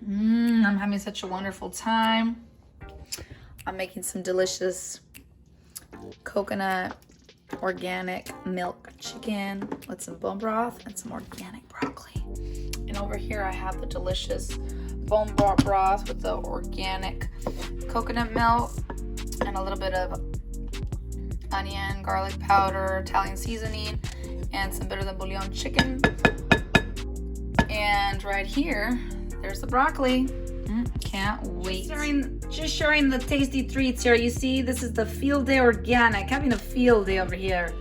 I'm having such a wonderful time. I'm making some delicious coconut organic milk chicken with some bone broth and some organic broccoli. And over here I have the delicious bone broth with the organic coconut milk and a little bit of onion, garlic powder, Italian seasoning, and some better than bouillon chicken. And right here, there's the broccoli. Can't wait. Just sharing the tasty treats here. You see, this is the field day organic, having a field day over here.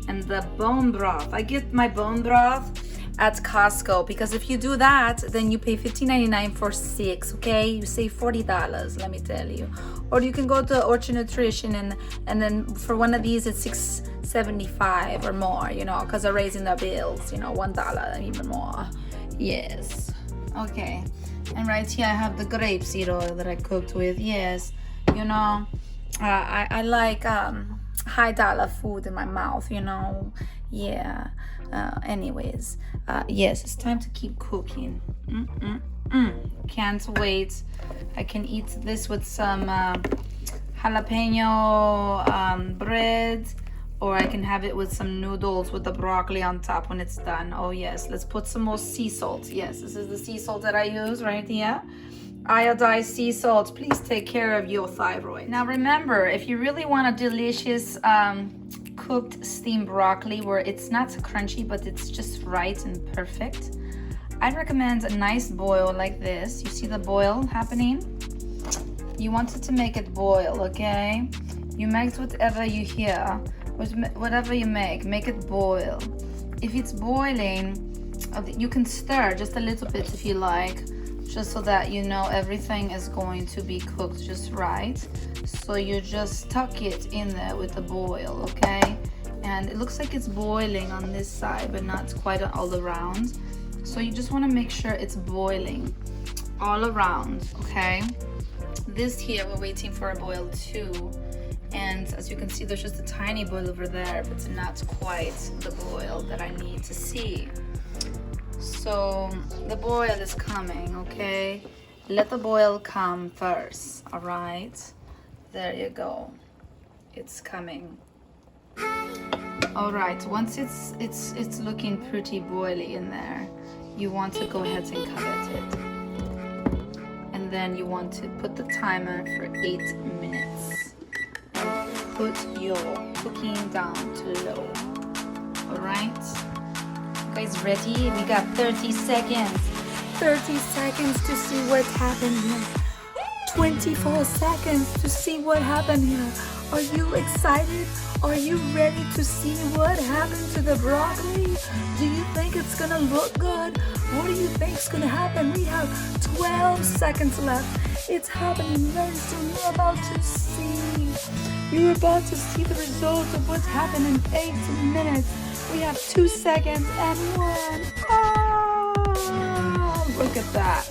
And the bone broth. I get my bone broth at Costco because if you do that, then you pay $15.99 for 6, okay? You save $40, let me tell you. Or you can go to Orchard Nutrition and then for one of these it's $6.75 or more, you know, because they're raising their bills, you know, $1 and even more. Yes. Okay. And right here I have the grapeseed oil that I cooked with. Yes. You know, I like high dollar food in my mouth, you know. Yeah. Anyways, yes, it's time to keep cooking. Can't wait. I can eat this with some jalapeno bread, or I can have it with some noodles with the broccoli on top when it's done. Oh yes, let's put some more sea salt. Yes, this is the sea salt that I use right here. Iodized sea salt. Please take care of your thyroid. Now remember, if you really want a delicious cooked steamed broccoli where it's not crunchy but it's just right and perfect, I'd recommend a nice boil like this. You see the boil happening? You want it to make it boil, okay? You mix whatever you hear, whatever you make it boil. If it's boiling, you can stir just a little bit if you like, just so that you know everything is going to be cooked just right. So you just tuck it in there with the boil, okay? And it looks like it's boiling on this side, but not quite all around. So you just want to make sure it's boiling all around, okay? This here, we're waiting for a boil too. And as you can see, there's just a tiny boil over there, but it's not quite the boil that I need to see. So the boil is coming, okay? Let the boil come first, all right? There you go. It's coming. All right, once it's looking pretty boily in there, you want to go ahead and cover it. And then you want to put the timer for 8 minutes. Put your cooking down to low. All right? You guys ready? We got 30 seconds. 30 seconds to see what happened here. 24 seconds to see what happened here. Are you excited? Are you ready to see what happened to the broccoli? Do you think it's gonna look good? What do you think is gonna happen? We have 12 seconds left. It's happening very soon. You're about to see the result of what's happened in 8 minutes. We have 2 seconds and 1. Oh, look at that.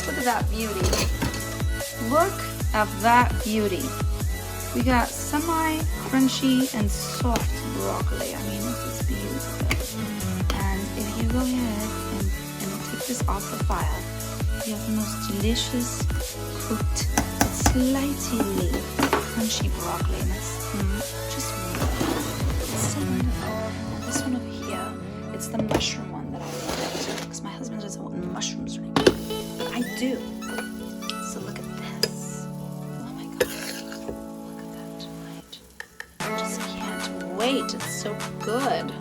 Look at that beauty. Look at that beauty. We got semi-crunchy and soft broccoli. I mean, this is beautiful. And if you go ahead and take this off the fire, you have the most delicious cooked, slightly crunchy broccoli. And it's just wonderful. It's so wonderful. Now this one over here, it's the mushroom one that I love, because my husband doesn't want mushrooms right now. But I do. So look at this. Oh my gosh. Look at that, right? I just can't wait. It's so good.